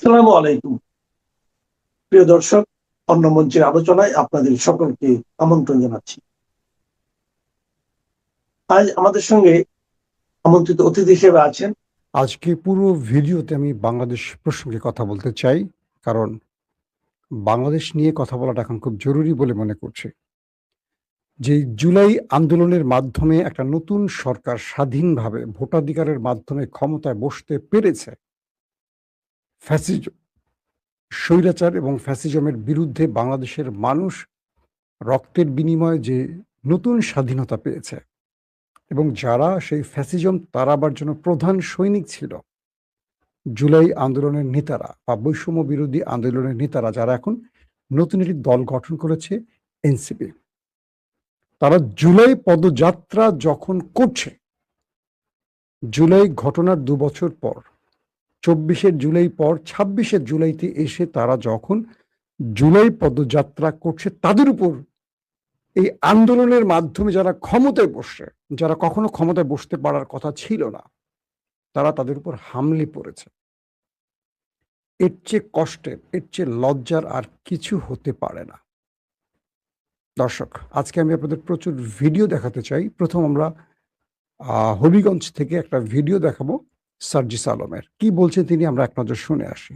আসসালামু আলাইকুম। প্রিয় দর্শক, অন্য মঞ্চের আলোচনায় আপনাদের সকলকে আমন্ত্রণ জানাচ্ছি। আজ আমাদের সঙ্গে আমন্ত্রিত অতিথি হিসেবে আছেন। আজকে পুরো ভিডিওতে আমি বাংলাদেশ প্রসঙ্গে কথা বলতে চাই, কারণ বাংলাদেশ নিয়ে কথা বলাটা এখন খুব জরুরি বলে মনে করছি। যে জুলাই আন্দোলনের মাধ্যমে একটা নতুন সরকার স্বাধীনভাবে ভোটাধিকারের মাধ্যমে ক্ষমতায় বসতে পেরেছে, ফ্যাসিজম, স্বৈরাচার এবং ফ্যাসিজমের বিরুদ্ধে বাংলাদেশের মানুষ রক্তের বিনিময়ে যে নতুন স্বাধীনতা পেয়েছে, এবং যারা সেই ফ্যাসিজম তাড়াবার জন্য প্রধান সৈনিক ছিল, জুলাই আন্দোলনের নেতারা বা বৈষম্য বিরোধী আন্দোলনের নেতারা, যারা এখন নতুন একটি দল গঠন করেছে, এনসিপি, তারা জুলাই পদযাত্রা যখন করছে, জুলাই ঘটনার ২ বছর পর, ২৪শে জুলাই পর ২৬শে জুলাইতে এসে তারা যখন জুলাই পদযাত্রা করছে, তাদের উপর এই আন্দোলনের মাধ্যমে যারা ক্ষমতায় বসছে, যারা কখনো ক্ষমতায় বসতে পারার কথা ছিল না, তারা তাদের উপর হামলে পড়েছে। এর চেয়ে কষ্টের, এর চেয়ে লজ্জার আর কিছু হতে পারে না। দর্শক, আজকে আমি আপনাদের প্রচুর ভিডিও দেখাতে চাই। প্রথম আমরা হবিগঞ্জ থেকে একটা ভিডিও দেখাবো সার্জিস আলমের। কি বলছেন তিনি, আমরা এক নজর শুনে আসি।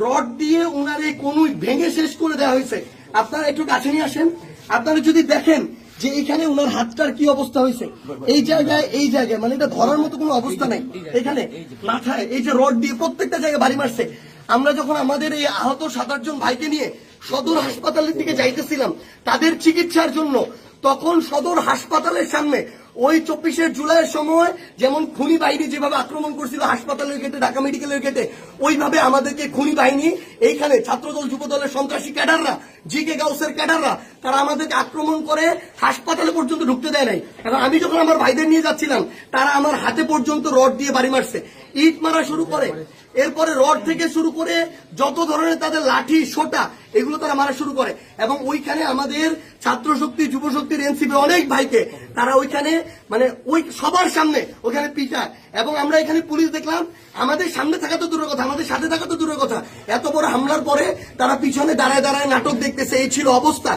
রড দিয়ে ওনার এই কনুই ভেঙে শেষ করে দেওয়া হয়েছে। আপনারা একটু কাছে নিয়ে আসেন। আপনারা যদি দেখেন যে এখানে ওনার হাতটার কি অবস্থা হয়েছে, এই জায়গায় মানে এটা ধরার মতো কোনো অবস্থা নাই। এখানে মাথায় এই যে রড দিয়ে প্রত্যেকটা জায়গায় বাড়ি মারছে। আমরা যখন আমাদের এই আহত ৭-৮ জন ভাইকে নিয়ে সদর হাসপাতালের দিকে যাইতেছিলাম তাদের চিকিৎসার জন্য, তখন সদর হাসপাতালের সামনে ওই ২৪শে জুলাইয়ের সময় যেমন খুনি বাহিনী যেভাবে আক্রমণ করছিল হাসপাতালের গেটে, ঢাকা মেডিকেলের গেটে, ওইভাবে আমাদেরকে খুনি বাহিনী, এইখানে ছাত্রদল যুবদলের সন্ত্রাসী ক্যাডাররা, জিকে গাউসের ক্যাডাররা, তারা আমাদেরকে আক্রমণ করে হাসপাতালে পর্যন্ত ঢুকতে দেয় নাই। এখন আমি যখন আমার ভাইদের নিয়ে যাচ্ছিলাম, তারা আমার হাতে পর্যন্ত রড দিয়ে বাড়ি মারছে, ইট মারা শুরু করে, এরপরে রড থেকে শুরু করে যত ধরনের তাদের লাঠি সোটা এগুলো তারা মারা শুরু করে। এবং ওইখানে আমাদের ছাত্র শক্তি, যুব শক্তির, এনসিপি অনেক ভাইকে তারা ওইখানে মানে ওই সবার সামনে ওইখানে পিটায়। এবং আমরা এখানে পুলিশ দেখলাম, আমাদের সামনে থাকা তো দূরের কথা, আমাদের সাথে থাকা তো দূরের কথা, এত বড় হামলার পরে তারা পিছনে দাঁড়ায় দাঁড়ায় নাটক দেখতেছে। এই ছিল অবস্থা।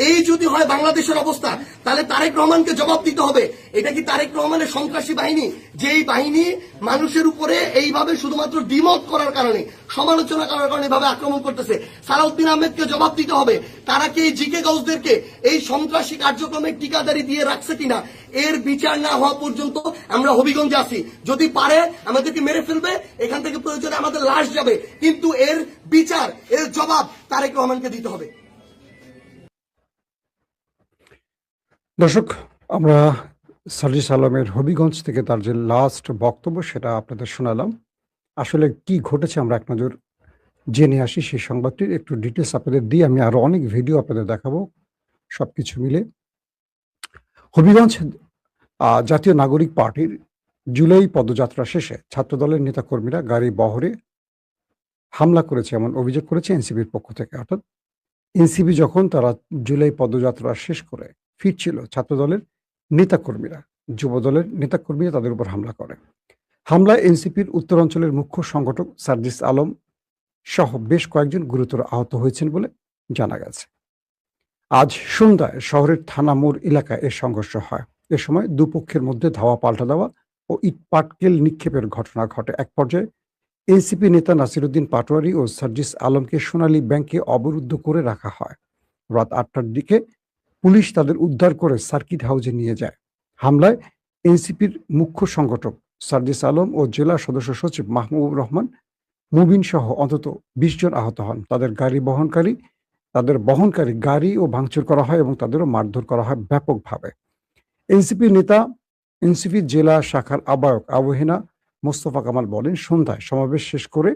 এই যদি হয় বাংলাদেশের অবস্থা, তাহলে তারেক রহমানকে জবাব দিতে হবে। এটা কি তারেক রহমানের সন্ত্রাসী বাহিনী, যেই বাহিনী মানুষের উপরে এইভাবে শুধুমাত্র ডিমোট করার কারণে, সমালোচনা করার কারণে এভাবে আক্রমণ করতেছে? সালাউদ্দিন আহমেদকে জবাব দিতে হবে। তারা কি এই জিকে গাউসদেরকে এই সন্ত্রাসী কার্যক্রমে টিকাদারি দিয়ে রাখছে কিনা, এর বিচার না হওয়া পর্যন্ত আমরা হবিগঞ্জে আছি। যদি পারে আমাদেরকে মেরে ফেলবে, এখান থেকে প্রয়োজনে আমাদের লাশ যাবে, কিন্তু এর বিচার, এর জবাব তারেক রহমানকে দিতে হবে। দর্শক, আমরা সার্জিস আলমের হবিগঞ্জ থেকে তার যে লাস্ট বক্তব্য সেটা আপনাদের শোনালাম। আসলে কি ঘটেছে আমরা এক নজর জেনে আসি। সেই সংবাদটির একটু ডিটেলস আপনাদের দিয়ে আমি আরো অনেক ভিডিও আপনাদের দেখাবো সবকিছু মিলে। হবিগঞ্জ জাতীয় নাগরিক পার্টির জুলাই পদযাত্রা শেষে ছাত্রদলের নেতাকর্মীরা গাড়ি বহরে হামলা করেছে এমন অভিযোগ করেছে এনসিপির পক্ষ থেকে। অর্থাৎ এনসিপি যখন তারা জুলাই পদযাত্রা শেষ করে ফিরছিল, ছাত্রদলের নেতাকর্মীরা, যুবদলের নেতাকর্মীরা তাদের উপর হামলা করে। হামলায় এনসিপির উত্তরাঞ্চলের মুখ্য সংগঠক সার্জিস আলম সহ বেশ কয়েকজন গুরুতর আহত হয়েছেন বলে জানা গেছে। আজ সন্ধ্যায় শহরের থানা মোড় এলাকায় এর সংঘর্ষ হয়। এ সময় দুপক্ষের মধ্যে ধাওয়া পাল্টা দেওয়া ও ইট পাটকেল নিক্ষেপের ঘটনা ঘটে। এক পর্যায়ে এনসিপি নেতা নাসিরুদ্দিন পাটোয়ারি ও সার্জিস আলমকে সোনালী ব্যাংকে অবরুদ্ধ করে রাখা হয়। রাত ৮টার দিকে পুলিশ তাদের উদ্ধার করে সার্কিট হাউসে নিয়ে যায়। হামলায় এনসিপির মুখ্য সংগঠক সার্জিস আলম ও জেলা সদস্য সচিব মাহবুবুর রহমান মুবিন সহ অন্তত ২০ জন আহত হন। তাদের বহনকারী গাড়িও ভাঙচুর করা হয় এবং তাদেরও মারধর করা হয় ব্যাপকভাবে। এনসিপি জেলা শাখার আহ্বায়ক আবহেনা মোস্তফা কামাল বলেন, সন্ধ্যায় সমাবেশ শেষ করে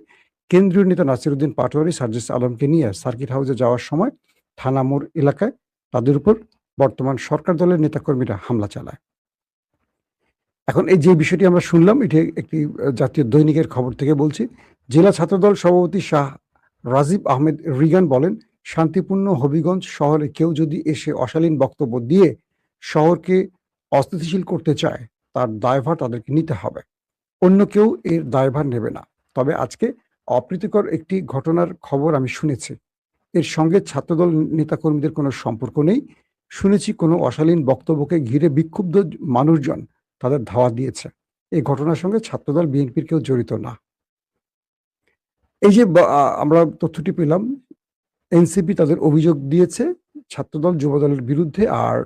কেন্দ্রীয় নেতা নাসিরুদ্দিন পাটোয়ারি সার্জিস আলমকে নিয়ে সার্কিট হাউসে যাওয়ার সময় থানা মোড় এলাকায় তাদের উপর বর্তমান সরকার দলের নেতাকর্মীরা হামলা চালায়। এখন এই যে বিষয়টি আমরা শুনলাম, এটি একটি জাতীয় দৈনিকের খবর থেকে বলছি। জেলা ছাত্রদল সভাপতি শাহ রাজীব আহমেদ রিগান বলেন, শান্তিপূর্ণ হবিগঞ্জ শহরে কেউ যদি এসে অশালীন বক্তব্য দিয়ে শহরকে অস্থিতিশীল করতে চায়, তার দায়ভার তাদেরকে নিতে হবে, অন্য কেউ এর দায়ভার নেবে না। তবে আজকে অপ্রীতিকর একটি ঘটনার খবর আমি শুনেছি। এর সঙ্গে ছাত্রদল নেতাকর্মীদের কোনো সম্পর্ক নেই। শুনেছি কোনো অশালীন বক্তব্যকে ঘিরে বিক্ষুব্ধ মানুষজন তাদের ধাওয়া দিয়েছে। এই ঘটনার সঙ্গে ছাত্রদল বিএনপির কেউ জড়িত না। এই যে আমরা তথ্যটি পেলাম, এনসিপি তাদের অভিযোগ দিয়েছে ছাত্রদল যুবদলের বিরুদ্ধে, আর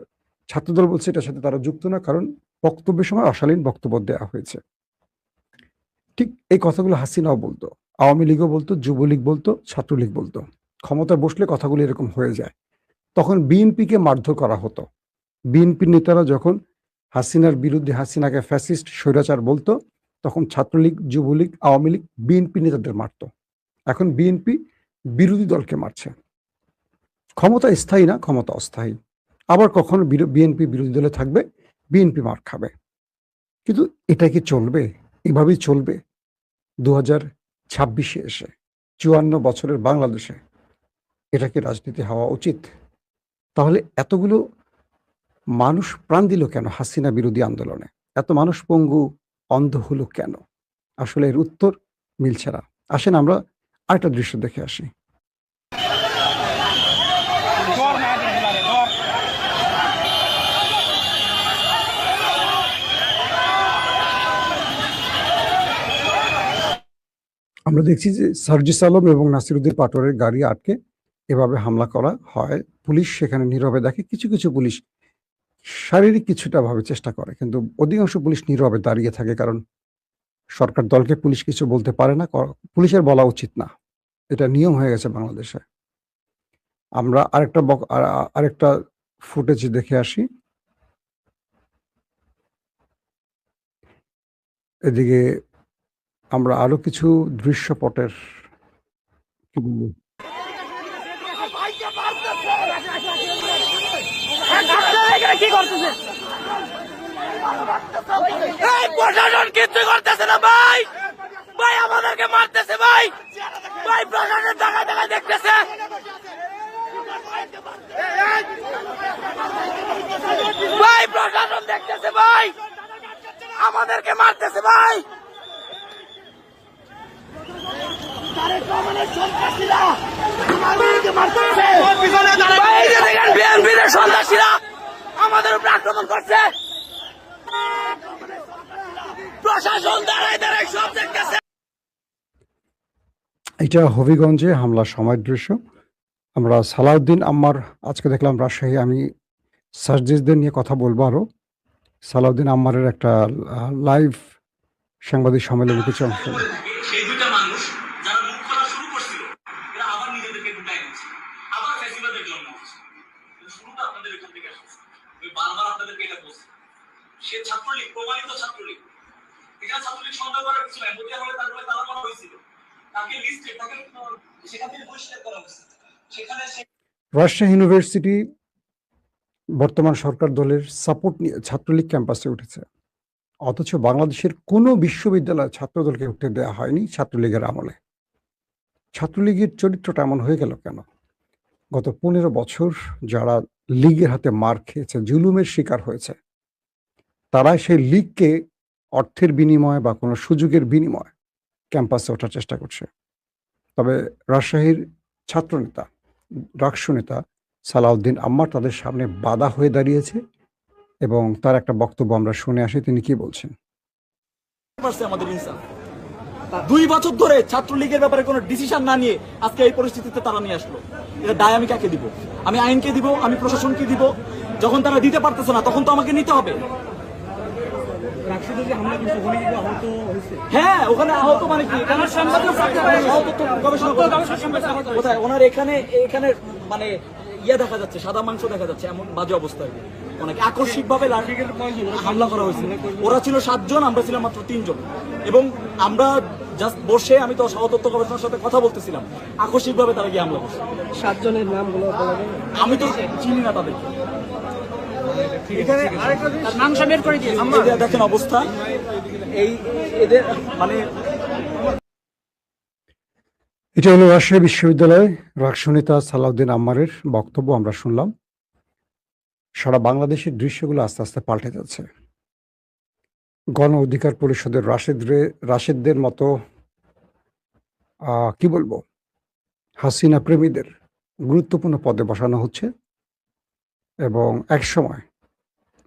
ছাত্রদল বলছে এটার সাথে তারা যুক্ত না, কারণ বক্তব্যের সময় অশালীন বক্তব্য দেওয়া হয়েছে। ঠিক এই কথাগুলো হাসিনাও বলতো, আওয়ামী লীগও বলতো, যুবলীগ বলতো, ছাত্রলীগ বলতো। ক্ষমতায় বসলে কথাগুলো এরকম হয়ে যায়। তখন বিএনপিকে মারধর করা হতো। বিএনপির নেতারা যখন হাসিনার বিরুদ্ধে হাসিনাকে ফ্যাসিস্ট স্বৈরাচার বলতো, তখন ছাত্রলীগ, যুবলীগ, আওয়ামী লীগ বিএনপি নেতাদের মারতো। এখন বিএনপি বিরোধী দলকে মারছে। ক্ষমতা স্থায়ী না, ক্ষমতা অস্থায়ী। আবার কখনো বিএনপি বিরোধী দলে থাকবে, বিএনপি মার খাবে। কিন্তু এটা কি চলবে? এভাবেই চলবে 2026-এ এসে, 54 বছরের বাংলাদেশে? এটা কি রাজনীতি হওয়া উচিত? তাহলে এতগুলো মানুষ প্রাণ দিল কেন হাসিনা বিরোধী আন্দোলনে? এত মানুষ পঙ্গু, অন্ধ হলো কেন? আসলে এর উত্তর মিলছে না। আসেন আমরা আরেকটা দৃশ্য দেখে আসি। আমরা দেখছি যে সার্জিস আলম এবং নাসিরুদ্দিন পাটোয়ারের গাড়ি আটকে এভাবে হামলা করা হয়। পুলিশ সেখানে নীরবে দেখে। কিছু কিছু পুলিশ শারীরিক কিছুটা ভাবে চেষ্টা করে, কিন্তু অধিকাংশ পুলিশ নীরবে দাঁড়িয়ে থাকে, কারণ সরকার দলকে পুলিশ কিছু বলতে পারে না, পুলিশের বলা উচিত না। এটা নিয়ম হয়ে গেছে বাংলাদেশে। আমরা আরেকটা ফুটেজ দেখে আসি। এদিকে আমরা আরো কিছু দৃশ্যপটের কি বলবো, কি করতেছে? এই প্রশাসন কিছু করতেছে না ভাই, ভাই আমাদেরকে মারতেছে ভাই, ভাই প্রশাসন দেখা দেখা দেখতেছে, ভাই প্রশাসন দেখতেছে ভাই, আমাদেরকে মারতেছে ভাই। সন্ত্রাসীরা আমাদের উপরে আক্রমণ করছে, প্রশাসন দাঁড়ায় দাঁড়ায় সব দেখতেছে। এটা হবিগঞ্জে হামলার সময়ের দৃশ্য। আমরা সালাউদ্দিন আম্মার আজকে দেখলাম রাজশাহী। আমি সার্জিসদের নিয়ে কথা বলবো আরো। সালাউদ্দিন আম্মারের একটা লাইভ সাংবাদিক সম্মেলনে কিছু অংশ। সেই দুইটা মানুষ যারা মুখ খোলা শুরু করছিল, এরা আবার নিজেদেরকে গুটাই দিচ্ছে, আবার ফ্যাসিবাদের জন্ম হচ্ছে। শুরুটা আপনাদের এখান থেকে আসছে। আমি বারবার আপনাদেরকে এটা বলছি, সে ছাত্রলীগ, প্রমাণিত ছাত্রলীগ। এখানে ছাত্রলীগ সন্দেহ করার কিছু নাই। মতিয়া হলে তারপরে তারা করা হয়েছিল, তাকে লিস্টে, তাকে সেখান থেকে বহিষ্কার করা হয়েছে। সেখানে রাজশাহী ইউনিভার্সিটি বর্তমান সরকার দলের সাপোর্ট নিয়ে ছাত্রলীগ ক্যাম্পাসে উঠেছে, অথচ বাংলাদেশের কোনো বিশ্ববিদ্যালয় ছাত্রদলকে উঠতে দেওয়া হয়নি ছাত্রলীগের আমলে। ছাত্রলীগের চরিত্রটা এমন হয়ে গেল কেন? গত 15 বছর যারা লীগের হাতে মার খেয়েছে, জুলুমের শিকার হয়েছে, তারা সেই লীগকে অর্থের বিনিময়ে বা কোনো সুযোগের বিনিময়ে ক্যাম্পাসে ওঠার চেষ্টা করছে। তবে রাজশাহীর ছাত্রনেতা, রাকসু নেতা সালাউদ্দিন আম্মার তাদের সামনে বাধা হয়ে দাঁড়িয়েছে, এবং তার একটা বক্তব্য আমরা শুনে আসি। তিনি কি বলছেন? আমাদের ইনসাফ 2 বছর ধরে ছাত্রলীগের ব্যাপারে কোনো ডিসিশন না নিয়ে আজকে এই পরিস্থিতিতে তারা নিয়ে আসলো। এটা দায় আমি কাকে দিব? আমি আইনকে দিব, আমি প্রশাসনকে দিব। যখন তারা দিতে পারতেছে না, তখন তো আমাকে নিতে হবে। হ্যাঁ, ওখানে আহত মানে কি? কোথায় ওনার এখানে মানে দেখা যাচ্ছে, সাদা মাংস দেখা যাচ্ছে, এমন বাজে অবস্থায় অনেক আকস্মিক ভাবে হামলা করা হয়েছে। ওরা ছিল 7 জন, আমরা ছিলাম মাত্র 3 জন, এবং আমরা জাস্ট বসে, আমি তো সহতত্ত্ব গবেষণার সাথে কথা বলতেছিলাম, আকস্মিক ভাবে তারা গিয়ে হামলা করছে। 7 জনের নামগুলো আমি তো চিনি না তাদেরকে। দেখেন অবস্থা, এদের মানে এটা হলো রাজশাহী বিশ্ববিদ্যালয় রাকসু নেতা সালাউদ্দিন আম্মারের বক্তব্য আমরা শুনলাম। সারা বাংলাদেশের দৃশ্যগুলো আস্তে আস্তে পাল্টে যাচ্ছে। গণ অধিকার পরিষদের রাশেদদের মতো কি বলবো, হাসিনা প্রেমীদের গুরুত্বপূর্ণ পদে বসানো হচ্ছে এবং একসময়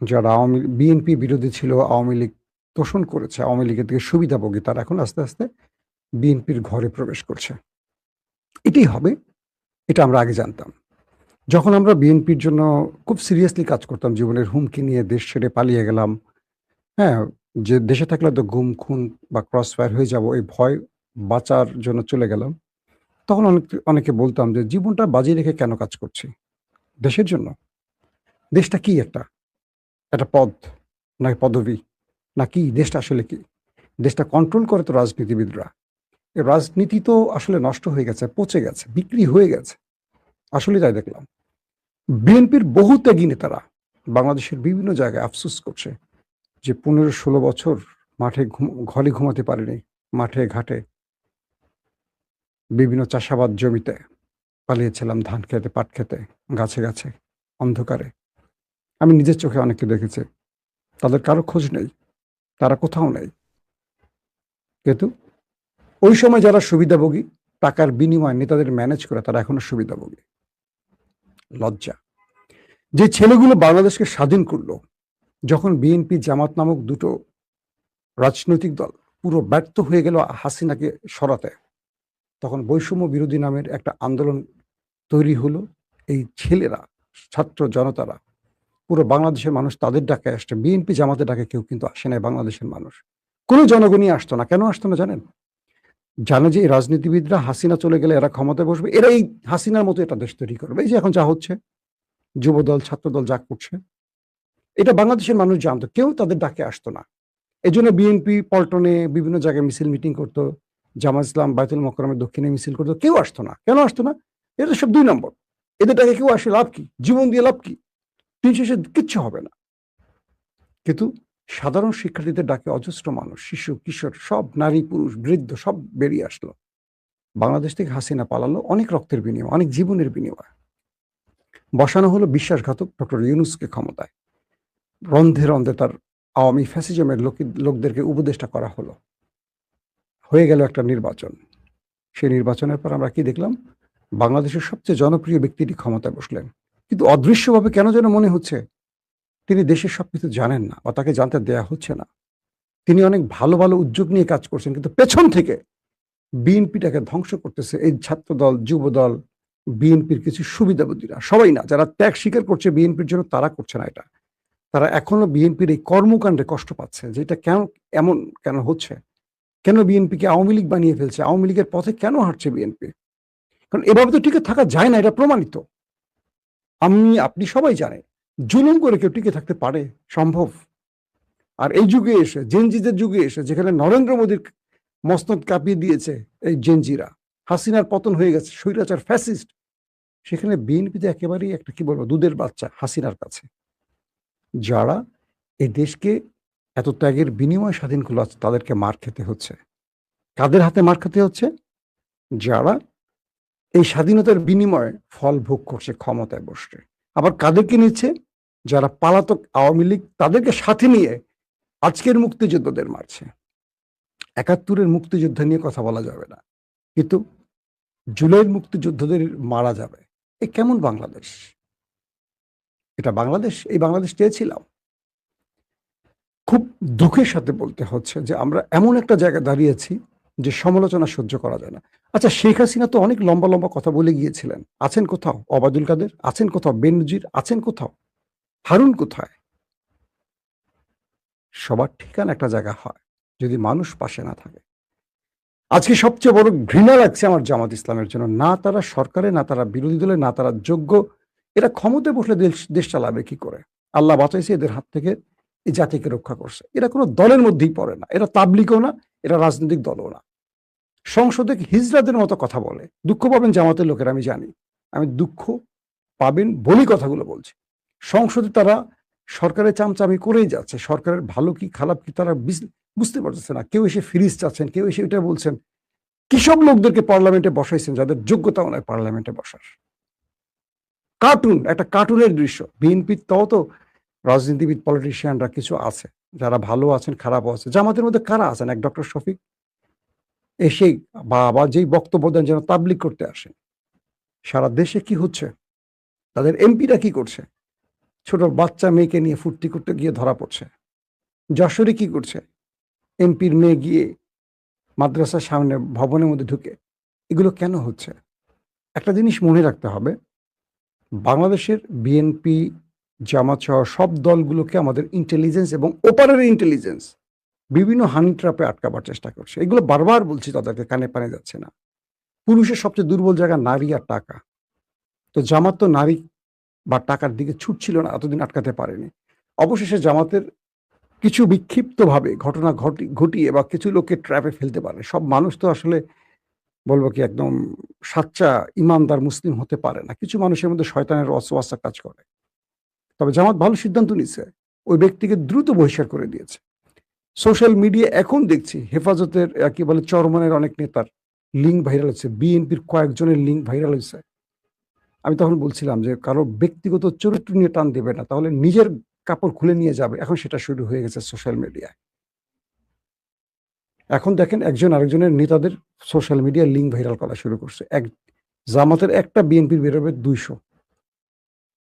যারা বিএনপি বিরোধী ছিল, আওয়ামী লীগ তোষণ করেছে, আওয়ামী লীগের থেকে সুবিধাভোগী, তারা এখন আস্তে আস্তে বিএনপির ঘরে প্রবেশ করছে। এটাই হবে, এটা আমরা আগে জানতাম। যখন আমরা বিএনপির জন্য খুব সিরিয়াসলি কাজ করতাম, জীবনের হুমকি নিয়ে দেশ ছেড়ে পালিয়ে গেলাম, হ্যাঁ, যে দেশে থাকলে তো গুম খুন বা ক্রস ফায়ার হয়ে যাব, এই ভয় বাঁচার জন্য চলে গেলাম, তখন অনেকে বলতাম যে জীবনটা বাজি রেখে কেন কাজ করছি দেশের জন্য? দেশটা কি একটা একটা পদ নাকি পদবি নাকি? দেশটা আসলে কি? দেশটা কন্ট্রোল করে তো রাজনীতিবিদরা। এই রাজনীতি তো আসলে নষ্ট হয়ে গেছে, পচে গেছে, বিক্রি হয়ে গেছে। আসলে তাই দেখলাম। বিএনপির বহু ত্যাগী নেতারা বাংলাদেশের বিভিন্ন জায়গায় আফসোস করছে যে 15-16 বছর মাঠে ঘরে ঘুমাতে পারেনি, মাঠে ঘাটে বিভিন্ন চাষাবাদ জমিতে পালিয়েছিলাম, ধান খেতে, পাট খেতে, গাছে গাছে, অন্ধকারে। আমি নিজের চোখে অনেককে দেখেছি, তাদের কারো খোঁজ নেই, তারা কোথাও নেই। কিন্তু ওই সময় যারা সুবিধাভোগী, টাকার বিনিময়ে নেতাদের ম্যানেজ করে, তারা এখনো সুবিধাভোগী। লজ্জা। যে ছেলেগুলো বাংলাদেশকে স্বাধীন করলো, যখন বিএনপি জামাত নামক দুটো রাজনৈতিক দল পুরো ব্যর্থ হয়ে গেল হাসিনাকে সরাতে, তখন বৈষম্য বিরোধী নামের একটা আন্দোলন তৈরি হলো। এই ছেলেরা, ছাত্র জনতারা, পুরো বাংলাদেশের মানুষ তাদের ডাকে আসছে। বিএনপি জামাতের ডাকে কেউ কিন্তু আসে নাই। বাংলাদেশের মানুষ, কোনো জনগণই আসতো না। কেন আসতো না জানেন? জানে যে এই রাজনীতিবিদরা হাসিনা চলে গেলে এরা ক্ষমতায় বসবে, এরা এই হাসিনার মতো এটা দেশ তৈরি করবে। এই যে এখন যা হচ্ছে, যুবদল ছাত্রদল যা করছে, এটা বাংলাদেশের মানুষ জানতো, কেউ তাদের ডাকে আসতো না। এই জন্য বিএনপি পল্টনে বিভিন্ন জায়গায় মিছিল মিটিং করতো, জামাত ইসলাম বায়তুল মোকাররমের দক্ষিণে মিছিল করতো, কেউ আসতো না। কেন আসতো না? এটা সব 2 নম্বর। এদের ডাকে কেউ আসে লাভ কি? জীবন দিয়ে লাভ কি? দিন শেষে কিচ্ছু হবে না। কিন্তু সাধারণ শিক্ষার্থীদের ডাকে অজস্র মানুষ, শিশু কিশোর, সব নারী পুরুষ বৃদ্ধ সব বেরিয়ে আসলো। বাংলাদেশ থেকে হাসিনা পালালো অনেক রক্তের বিনিময়ে, অনেক জীবনের বিনিময়ে। বসানো হলো বিশ্বাসঘাতক ডক্টর ইউনূসকে ক্ষমতায়। রন্ধে রন্ধে তার আওয়ামী ফ্যাসিজমের লোকদেরকে উপদেষ্টা করা হলো। হয়ে গেল একটা নির্বাচন। সেই নির্বাচনের পর আমরা কি দেখলাম? বাংলাদেশের সবচেয়ে জনপ্রিয় ব্যক্তিটি ক্ষমতায় বসলেন, কিন্তু অদৃশ্যভাবে কেন যেন মনে হচ্ছে তিনি দেশের সবকিছু জানেন না বা তাকে জানতে দেয়া হচ্ছে না। তিনি অনেক ভালো ভালো উদ্যোগ নিয়ে কাজ করছেন, কিন্তু পেছন থেকে বিএনপিটাকে ধ্বংস করতেছে এই ছাত্রদল, যুবদল, বিএনপির কিছু সুবিধাবতীরা। সবাই না, যারা ত্যাগ স্বীকার করছে বিএনপির জন্য, তারা করছে না এটা। তারা এখনো বিএনপির এই কর্মকাণ্ডে কষ্ট পাচ্ছে যে এটা এমন কেন হচ্ছে, কেন বিএনপিকে আওয়ামী লীগ বানিয়ে ফেলছে, আওয়ামী লীগের পথে কেন হাঁটছে বিএনপি? কারণ এভাবে তো টিকে থাকা যায় না, এটা প্রমাণিত। আপনি সবাই জানেন, জুলুম করে কেউ টিকে থাকতে পারে? সম্ভব? আর এই যুগে এসে, জেনজিদের যুগে এসে, যেখানে নরেন্দ্র মোদীর মসনদ কাঁপিয়ে দিয়েছে এই জেনজিরা, হাসিনার পতন হয়ে গেছে, স্বৈরাচার ফ্যাসিস্ট, সেখানে বিএনপিতে একেবারেই একটা কি বলবো দুধের বাচ্চা হাসিনার কাছে। যারা এই দেশকে এত ত্যাগের বিনিময়ে স্বাধীন করলো, তাদেরকে মার খেতে হচ্ছে। কাদের হাতে মার খেতে হচ্ছে? যারা এই স্বাধীনতার বিনিময়ে ফল ভোগ করছে ক্ষমতায় বসে। আবার কাদেরকে নিচ্ছে? যারা পালাতক আওয়ামী লীগ, তাদেরকে সাথে নিয়ে আজকের মুক্তিযোদ্ধাদের মারছে। 71-এর মুক্তিযোদ্ধা নিয়ে কথা বলা যাবে না, কিন্তু জুলাইয়ের মুক্তিযোদ্ধাদের মারা যাবে। এ কেমন বাংলাদেশ? এটা বাংলাদেশ? এই বাংলাদেশ চেয়েছিলাম? খুব দুঃখের সাথে বলতে হচ্ছে যে আমরা এমন একটা জায়গায় দাঁড়িয়েছি যে সমালোচনা সহ্য করা যায় না। আচ্ছা, শেখ হাসিনা তো অনেক লম্বা লম্বা কথা বলে গিয়েছিলেন। আছেন কোথাও ওবায়দুল কাদের? আছেন কোথাও বেনজির? আছেন কোথাও হারুন? কোথায়? সবার ঠিকানা একটা জায়গা হয় যদি মানুষ পাশে না থাকে। আজকে সবচেয়ে বড় ঘৃণা লাগছে আমার জামাত ইসলামের জন্য। না তারা সরকারে, না তারা বিরোধী দলে, না তারা যোগ্য। এরা ক্ষমতায় বসলে দেশ চালাবে কি করে? আল্লাহ বাঁচাইছে এদের হাত থেকে, এই জাতিকে রক্ষা করছে। এরা কোনো দলের মধ্যেই পড়ে না, এরা তাবলিগও না, এরা রাজনৈতিক দলও না। সংসদে হিজড়াদের মতো কথা বলে। দুঃখ পাবেন জামাতের লোকের, আমি জানি, আমি দুঃখ পাবেন বলেই কথাগুলো বলছি। সংসদে তারা সরকারের চামচামি করেই যাচ্ছে। সরকারের ভালো কি খারাপ কি তারা বুঝতে পারতেছে না। কেউ এসে ফ্রিজ চাচ্ছেন, কেউ এসে এটা বলছেন। কিসব লোকদেরকে পার্লামেন্টে বসাইছেন যাদের যোগ্যতাও নয় পার্লামেন্টে বসার। কার্টুন, একটা কার্টুনের দৃশ্য। বিএনপির তাও তো রাজনীতিবিদ পলিটিশিয়ানরা কিছু আছে, যারা ভালো আছেন খারাপও আছে। জামাতের মধ্যে কারা আছেন? এক ডক্টর শফিক, এসে বা আবার যেই বক্তব্য দেন যেন তাবলিগ করতে আসে। সারা দেশে কি হচ্ছে, তাদের এমপিরা কি করছে, ছোট বাচ্চা মেয়েকে নিয়ে ফুর্তি করতে গিয়ে ধরা পড়ছে। যশোরে কি করছে, এমপির মেয়ে গিয়ে মাদ্রাসার সামনে ভবনের মধ্যে ঢুকে। এগুলো কেন হচ্ছে? একটা জিনিস মনে রাখতে হবে, বাংলাদেশের বিএনপি, জামাত সহ সব দলগুলোকে আমাদের ইন্টেলিজেন্স এবং ওপারের ইন্টেলিজেন্স বিভিন্ন হানি ট্র্যাপে আটকাবার চেষ্টা করছে। এগুলো বারবার বলছি, তাদেরকে কানে পানে যাচ্ছে না। পুরুষের সবচেয়ে দুর্বল জায়গা নারী আর টাকা। তো জামাত তো নারী বা টাকার দিকে ছুটছিল না, এতদিন আটকাতে পারেনি। অবশেষে জামাতের কিছু বিক্ষিপ্তভাবে ঘটনা ঘটিয়ে বা কিছু লোককে ট্র্যাপে ফেলতে পারে। সব মানুষ তো আসলে বলবো কি একদম সাচ্চা ইমানদার মুসলিম হতে পারে না। কিছু মানুষের মধ্যে শয়তানের ওয়াসওয়াসা কাজ করে। তবে জামাত ভালো সিদ্ধান্ত নিছে, ওই ব্যক্তিকে দ্রুত বহিষ্কার করে দিয়েছে। সোশ্যাল মিডিয়া এখন দেখছি হেফাজতের কি বলে চরমনের অনেক নেতার লিঙ্ক ভাইরাল হচ্ছে, বিএনপির কয়েকজনের লিঙ্ক ভাইরাল হয়েছে। আমি তখন বলছিলাম যে কারো ব্যক্তিগত চরিত্র নিয়ে টান দেবে না, তাহলে নিজের কাপড় খুলে নিয়ে যাবে। এখন সেটা শুরু হয়ে গেছে সোশ্যাল মিডিয়ায়। এখন দেখেন একজন আরেকজনের নেতাদের সোশ্যাল মিডিয়া লিঙ্ক ভাইরাল করা শুরু করছে। এক জামাতের একটা বিএনপির বেরোবে 200,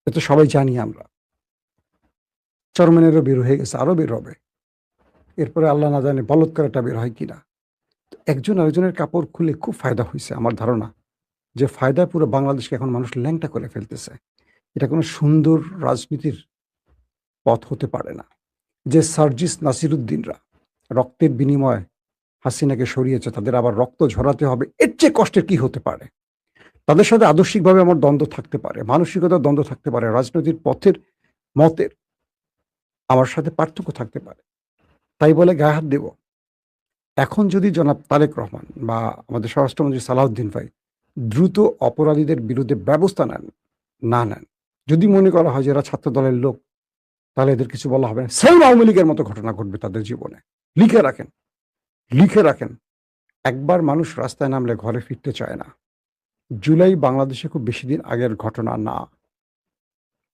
এটা সবাই জানি আমরা। চরমনেরও বের হয়ে গেছে, আরো বের হবে। এরপরে আল্লাহ না জানে বলৎকারটা বের হয় কিনা। একজন আরেকজনের কাপড় খুলে খুব ফায়দা হয়েছে। আমার ধারণা যে ফায়দায় পুরো বাংলাদেশকে এখন মানুষ ল্যাংটা করে ফেলতেছে। এটা কোনো সুন্দর রাজনীতির পথ হতে পারে না। যে সার্জিস নাসিরুদ্দিনরা রক্তের বিনিময়ে হাসিনাকে সরিয়েছে, তাদের আবার রক্ত ঝরাতে হবে, এর চেয়ে কষ্টের কি হতে পারে? তাদের সাথে আদর্শিকভাবে আমার দ্বন্দ্ব থাকতে পারে, মানসিকতার দ্বন্দ্ব থাকতে পারে, রাজনৈতিক পথের মতের আমার সাথে পার্থক্য থাকতে পারে, তাই বলে গায়ে হাত দেব? এখন যদি জনাব তারেক রহমান বা আমাদের স্বরাষ্ট্রমন্ত্রী সালাউদ্দিন ভাই দ্রুত অপরাধীদের বিরুদ্ধে ব্যবস্থা নেন, যদি মনে করা হয় যে এরা ছাত্র দলের লোক, তাহলে এদের কিছু বলা হবে না। সেম আওয়ামী লীগের মতো ঘটনা ঘটবে তাদের জীবনে। লিখে রাখেন। একবার মানুষ রাস্তায় নামলে ঘরে ফিরতে চায় না। জুলাই বাংলাদেশে খুব বেশি দিন আগের ঘটনা না।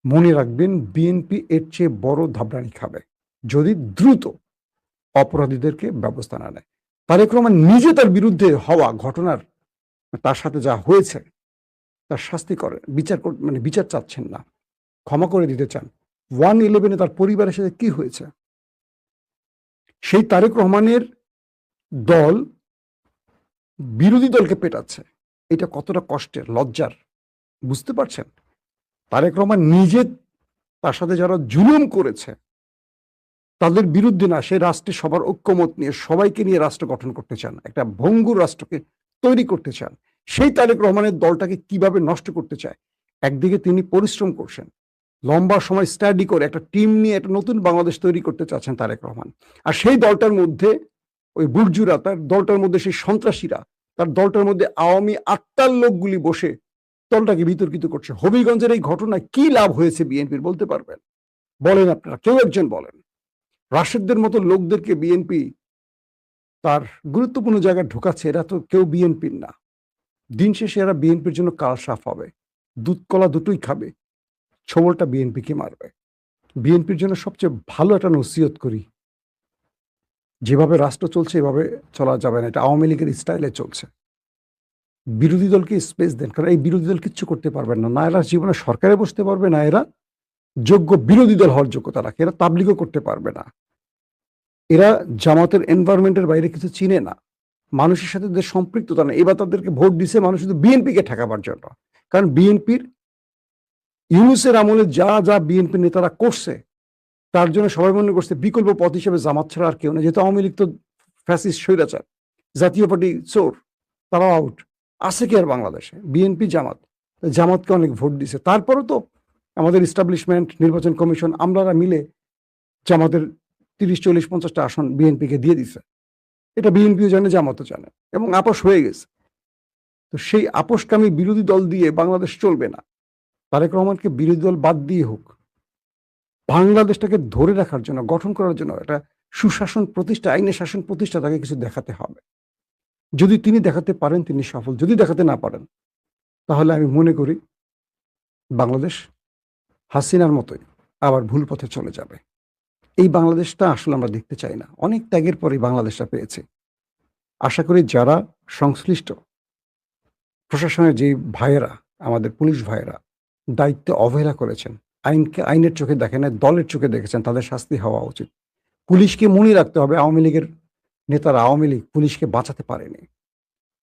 মনে রাখবেন, বিএনপি এর চেয়ে বড় ধাবরানি খাবে যদি দ্রুত অপরাধীদেরকে ব্যবস্থা না নেয়। তারেক রহমান নিজে তার বিরুদ্ধে হওয়া ঘটনার, তার সাথে যা হয়েছে তার শাস্তি করেন, বিচার চাচ্ছেন না, ক্ষমা করে দিতে চান। 1/11 তার পরিবারের সাথে কি হয়েছে, সেই তারেক রহমানের দল বিরোধী দলকে পেটাচ্ছে। এটা কতটা কষ্টের, লজ্জার, বুঝতে পারছেন? তারেক রহমান নিজে তার সাথে যারা জুলুম করেছে তাদের বিরুদ্ধে না, সে রাষ্ট্রে সবার ঐক্যমত নিয়ে সবাইকে নিয়ে রাষ্ট্র গঠন করতে চান, একটা ভঙ্গুর রাষ্ট্রকে তৈরি করতে চান। সেই তারেক রহমানের দলটাকে কিভাবে নষ্ট করতে চায়। একদিকে তিনি পরিশ্রম করছেন, লম্বা সময় স্টাডি করে একটা টিম নিয়ে একটা নতুন বাংলাদেশ তৈরি করতে চাচ্ছেন তারেক রহমান। আর সেই দলটার মধ্যে ওই বুর্জুরা, তার দলটার মধ্যে সেই সন্ত্রাসীরা, তার দলটার মধ্যে আওয়ামী আত্মার লোকগুলি বসে দলটাকে বিতর্কিত করছে। হবিগঞ্জের এই ঘটনায় কি লাভ হয়েছে বিএনপির বলতে পারবেন? বলেন আপনারা, কেউ একজন বলেন। রাশেদদের মতো লোকদেরকে বিএনপি তার গুরুত্বপূর্ণ জায়গায় ঢোকাচ্ছে, এরা তো কেউ বিএনপির না। দিন শেষে এরা বিএনপির জন্য কাল সাফ হবে, দুধ কলা দুটোই খাবে, ছবলটা বিএনপিকে মারবে। বিএনপির জন্য সবচেয়ে ভালো একটা নসিহত করি, যেভাবে রাষ্ট্র চলছে এভাবে চলা যাবে না, এটা আওয়ামী লীগের স্টাইলে চলছে। বিরোধী দলকে স্পেস দেন, কারণ এই বিরোধী দল কিচ্ছু করতে পারবেন না। এরা জীবনে সরকারে বসতে পারবে না, এরা যোগ্য বিরোধী দল হওয়ার যোগ্যতা রাখে, এরা তাবলিগও করতে পারবে না। এরা জামাতের এনভায়রনমেন্টের বাইরে কিছু চিনে না, মানুষের সাথে তাদের সম্পৃক্ততা না। এবার তাদেরকে ভোট দিছে মানুষ শুধু বিএনপিকে ঠেকাবার জন্য। কারণ বিএনপির ইউনূসের আমলে যা যা বিএনপি নেতারা করছে, তার জন্য সবাই মনে করছে বিকল্প পথ হিসেবে জামাত ছাড়া আর কেউ নেই। যেহেতু আওয়ামী লীগ তো ফ্যাসিস্ট স্বৈরাচার, জাতীয় পার্টি চোর, তারাও আউট, আছে কি আর বাংলাদেশে? বিএনপি জামাতকে অনেক ভোট দিছে। তারপরও তো আমাদের ইস্টাবলিশমেন্ট, নির্বাচন কমিশন, আমরা মিলে জামাতের 30-40-50টা আসন বিএনপিকে দিয়ে দিছে। এটা বিএনপিও জানে, জামাতও জানে, এবং আপোষ হয়ে গেছে। তো সেই আপোষকামী বিরোধী দল দিয়ে বাংলাদেশ চলবে না। তারেক রহমানকে বিরোধী দল বাদ দিয়ে হোক, বাংলাদেশটাকে ধরে রাখার জন্য, গঠন করার জন্য একটা সুশাসন প্রতিষ্ঠা, আইনের শাসন প্রতিষ্ঠা তাকে কিছু দেখাতে হবে। যদি তিনি দেখাতে পারেন তিনি সফল, যদি দেখাতে না পারেন তাহলে আমি মনে করি বাংলাদেশ হাসিনার মতোই আবার ভুল পথে চলে যাবে। এই বাংলাদেশটা আসলে আমরা দেখতে চাই না। অনেক ত্যাগের পরেই বাংলাদেশটা পেয়েছে। আশা করি যারা সংশ্লিষ্ট প্রশাসনের যে ভাইয়েরা, আমাদের পুলিশ ভাইয়েরা দায়িত্বে অবহেলা করেছেন, আইনকে আইনের চোখে দেখেন না, দলের চোখে দেখেছেন, তাদের শাস্তি হওয়া উচিত। পুলিশকে মনে রাখতে হবে, আওয়ামী লীগের নেতারা, আওয়ামী লীগ পুলিশকে বাঁচাতে পারেনি।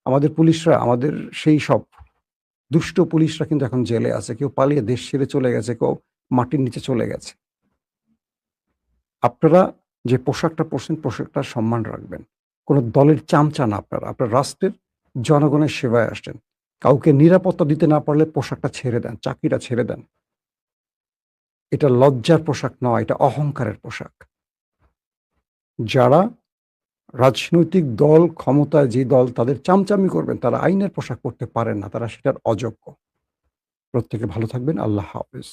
আমাদের পুলিশরা, আমাদের সেই সব দুষ্ট পুলিশরা কিন্তু এখন জেলে আছে, কেউ পালিয়ে দেশ ছেড়ে চলে গেছে, কেউ মাটির নিচে চলে গেছে। আপনারা যে পোশাকটা পরছেন, পোশাকটার সম্মান রাখবেন। কোনো দলের চামচা না আপনারা, আপনার রাষ্ট্রের জনগণের সেবায় আসছেন। কাউকে নিরাপত্তা দিতে না পারলে পোশাকটা ছেড়ে দেন, চাকরিটা ছেড়ে দেন। এটা লজ্জার পোশাক নয়, এটা অহংকারের পোশাক। যারা রাজনৈতিক দল, ক্ষমতায় যে দল, তাদের চামচামি করবেন, তারা আইনের পোশাক পরতে পারেন না, তারা সেটার অযোগ্য। প্রত্যেকে ভালো থাকবেন। আল্লাহ হাফেজ।